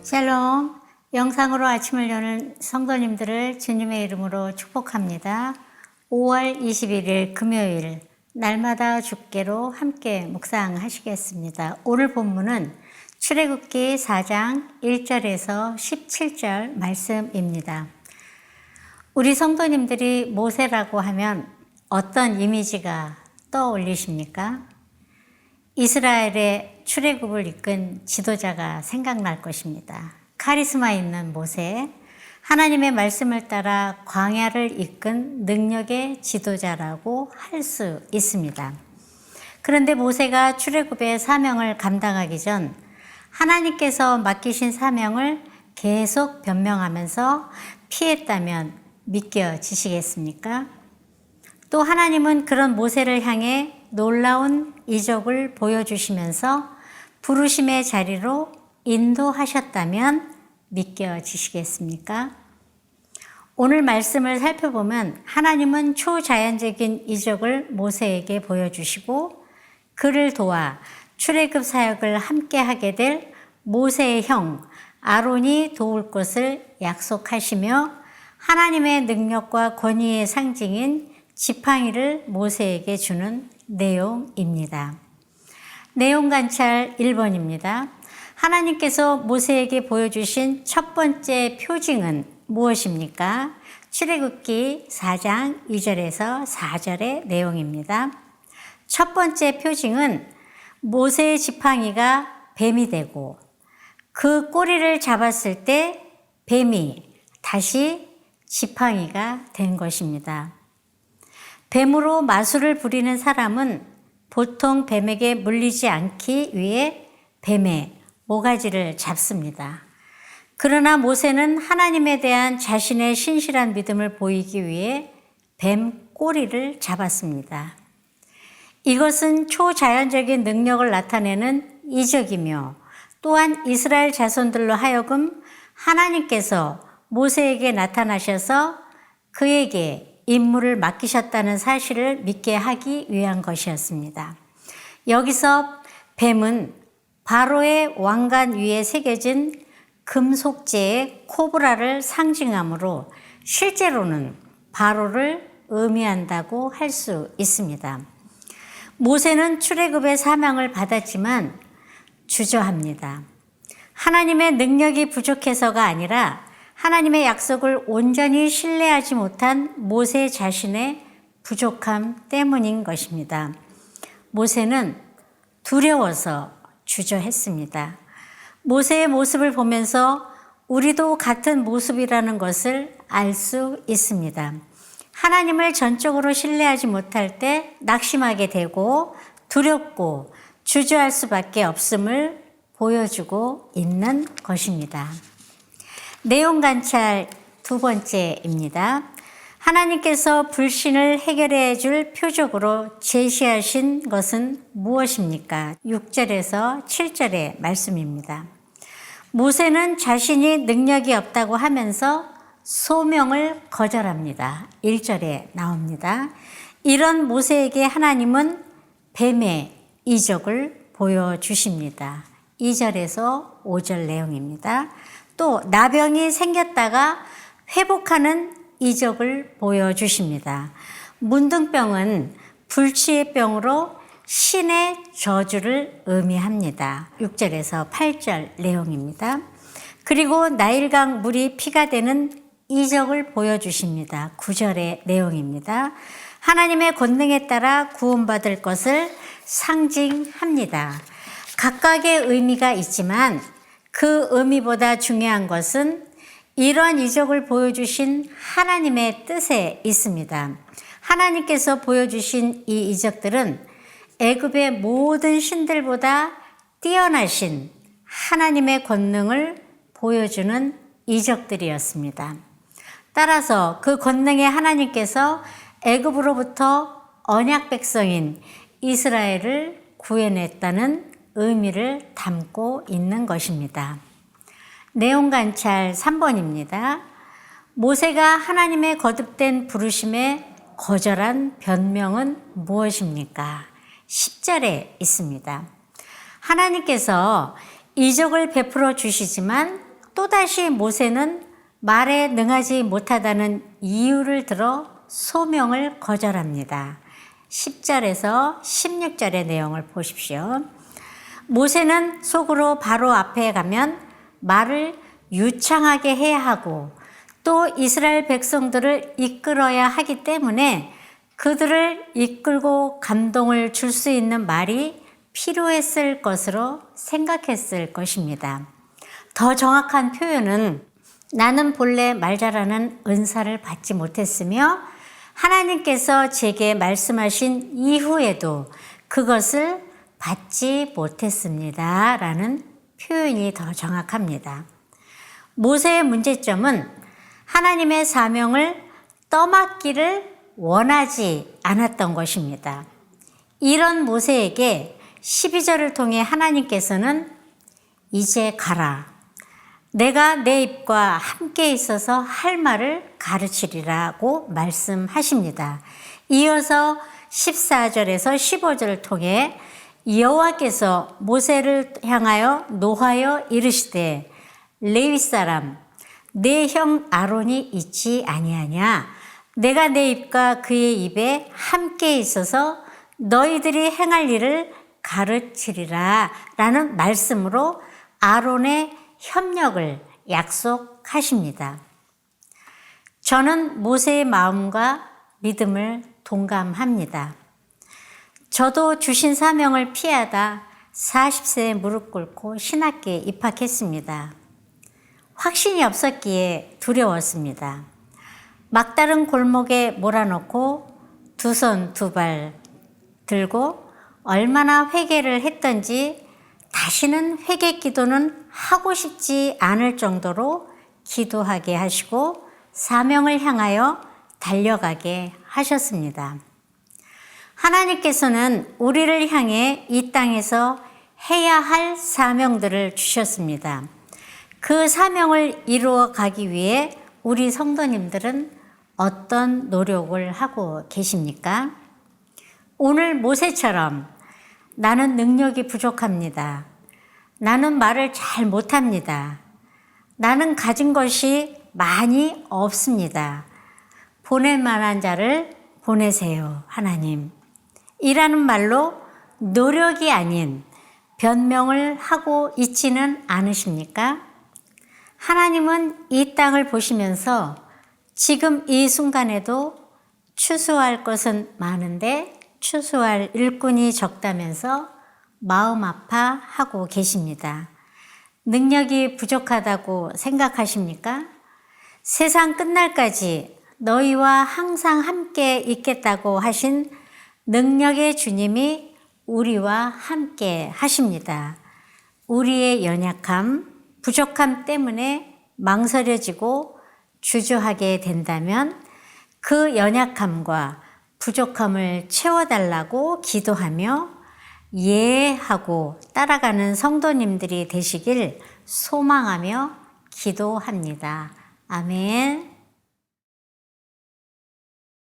샬롬, 영상으로 아침을 여는 성도님들을 주님의 이름으로 축복합니다. 5월 21일 금요일, 날마다 주께로 함께 묵상하시겠습니다. 오늘 본문은 출애굽기 4장 1절에서 17절 말씀입니다. 우리 성도님들이 모세라고 하면 어떤 이미지가 떠올리십니까? 이스라엘의 출애굽을 이끈 지도자가 생각날 것입니다. 카리스마 있는 모세, 하나님의 말씀을 따라 광야를 이끈 능력의 지도자라고 할 수 있습니다. 그런데 모세가 출애굽의 사명을 감당하기 전 하나님께서 맡기신 사명을 계속 변명하면서 피했다면 믿겨지시겠습니까? 또 하나님은 그런 모세를 향해 놀라운 이적을 보여주시면서 부르심의 자리로 인도하셨다면 믿겨지시겠습니까? 오늘 말씀을 살펴보면 하나님은 초자연적인 이적을 모세에게 보여주시고 그를 도와 출애굽 사역을 함께 하게 될 모세의 형 아론이 도울 것을 약속하시며 하나님의 능력과 권위의 상징인 지팡이를 모세에게 주는 내용입니다. 내용 관찰 1번입니다. 하나님께서 모세에게 보여주신 첫 번째 표징은 무엇입니까? 출애굽기 4장 2절에서 4절의 내용입니다. 첫 번째 표징은 모세의 지팡이가 뱀이 되고 그 꼬리를 잡았을 때 뱀이 다시 지팡이가 된 것입니다. 뱀으로 마술을 부리는 사람은 보통 뱀에게 물리지 않기 위해 뱀의 모가지를 잡습니다. 그러나 모세는 하나님에 대한 자신의 신실한 믿음을 보이기 위해 뱀 꼬리를 잡았습니다. 이것은 초자연적인 능력을 나타내는 이적이며 또한 이스라엘 자손들로 하여금 하나님께서 모세에게 나타나셔서 그에게 임무를 맡기셨다는 사실을 믿게 하기 위한 것이었습니다. 여기서 뱀은 바로의 왕관 위에 새겨진 금속재의 코브라를 상징하므로 실제로는 바로를 의미한다고 할 수 있습니다. 모세는 출애굽의 사명을 받았지만 주저합니다. 하나님의 능력이 부족해서가 아니라 하나님의 약속을 온전히 신뢰하지 못한 모세 자신의 부족함 때문인 것입니다. 모세는 두려워서 주저했습니다. 모세의 모습을 보면서 우리도 같은 모습이라는 것을 알 수 있습니다. 하나님을 전적으로 신뢰하지 못할 때 낙심하게 되고 두렵고 주저할 수밖에 없음을 보여주고 있는 것입니다. 내용 관찰 두 번째입니다. 하나님께서 불신을 해결해 줄 표적으로 제시하신 것은 무엇입니까? 6절에서 7절의 말씀입니다. 모세는 자신이 능력이 없다고 하면서 소명을 거절합니다. 1절에 나옵니다. 이런 모세에게 하나님은 뱀의 이적을 보여주십니다. 2절에서 5절 내용입니다. 또 나병이 생겼다가 회복하는 이적을 보여주십니다. 문둥병은 불치의 병으로 신의 저주를 의미합니다. 6절에서 8절 내용입니다. 그리고 나일강 물이 피가 되는 이적을 보여주십니다. 9절의 내용입니다. 하나님의 권능에 따라 구원받을 것을 상징합니다. 각각의 의미가 있지만 그 의미보다 중요한 것은 이러한 이적을 보여주신 하나님의 뜻에 있습니다. 하나님께서 보여주신 이 이적들은 애굽의 모든 신들보다 뛰어나신 하나님의 권능을 보여주는 이적들이었습니다. 따라서 그 권능의 하나님께서 애굽으로부터 언약 백성인 이스라엘을 구해냈다는 의미를 담고 있는 것입니다. 내용 관찰 3번입니다. 모세가 하나님의 거듭된 부르심에 거절한 변명은 무엇입니까? 10절에 있습니다. 하나님께서 이적을 베풀어 주시지만 또다시 모세는 말에 능하지 못하다는 이유를 들어 소명을 거절합니다. 10절에서 16절의 내용을 보십시오. 모세는 속으로 바로 앞에 가면 말을 유창하게 해야 하고 또 이스라엘 백성들을 이끌어야 하기 때문에 그들을 이끌고 감동을 줄 수 있는 말이 필요했을 것으로 생각했을 것입니다. 더 정확한 표현은 나는 본래 말 잘하는 은사를 받지 못했으며 하나님께서 제게 말씀하신 이후에도 그것을 받지 못했습니다. 라는 표현이 더 정확합니다. 모세의 문제점은 하나님의 사명을 떠맡기를 원하지 않았던 것입니다. 이런 모세에게 12절을 통해 하나님께서는 이제 가라. 내가 내 입과 함께 있어서 할 말을 가르치리라고 말씀하십니다. 이어서 14절에서 15절을 통해 여호와께서 모세를 향하여 노하여 이르시되 레위 사람 내 형 아론이 있지 아니하냐 내가 내 입과 그의 입에 함께 있어서 너희들이 행할 일을 가르치리라 라는 말씀으로 아론의 협력을 약속하십니다. 저는 모세의 마음과 믿음을 동감합니다. 저도 주신 사명을 피하다 40세에 무릎 꿇고 신학교에 입학했습니다. 확신이 없었기에 두려웠습니다. 막다른 골목에 몰아넣고 두 손 두 발 들고 얼마나 회개를 했던지 다시는 회개 기도는 하고 싶지 않을 정도로 기도하게 하시고 사명을 향하여 달려가게 하셨습니다. 하나님께서는 우리를 향해 이 땅에서 해야 할 사명들을 주셨습니다. 그 사명을 이루어 가기 위해 우리 성도님들은 어떤 노력을 하고 계십니까? 오늘 모세처럼 나는 능력이 부족합니다. 나는 말을 잘 못합니다. 나는 가진 것이 많이 없습니다. 보낼 만한 자를 보내세요, 하나님. 이라는 말로 노력이 아닌 변명을 하고 있지는 않으십니까? 하나님은 이 땅을 보시면서 지금 이 순간에도 추수할 것은 많은데 추수할 일꾼이 적다면서 마음 아파하고 계십니다. 능력이 부족하다고 생각하십니까? 세상 끝날까지 너희와 항상 함께 있겠다고 하신 능력의 주님이 우리와 함께 하십니다. 우리의 연약함, 부족함 때문에 망설여지고 주저하게 된다면 그 연약함과 부족함을 채워달라고 기도하며 예하고 따라가는 성도님들이 되시길 소망하며 기도합니다. 아멘.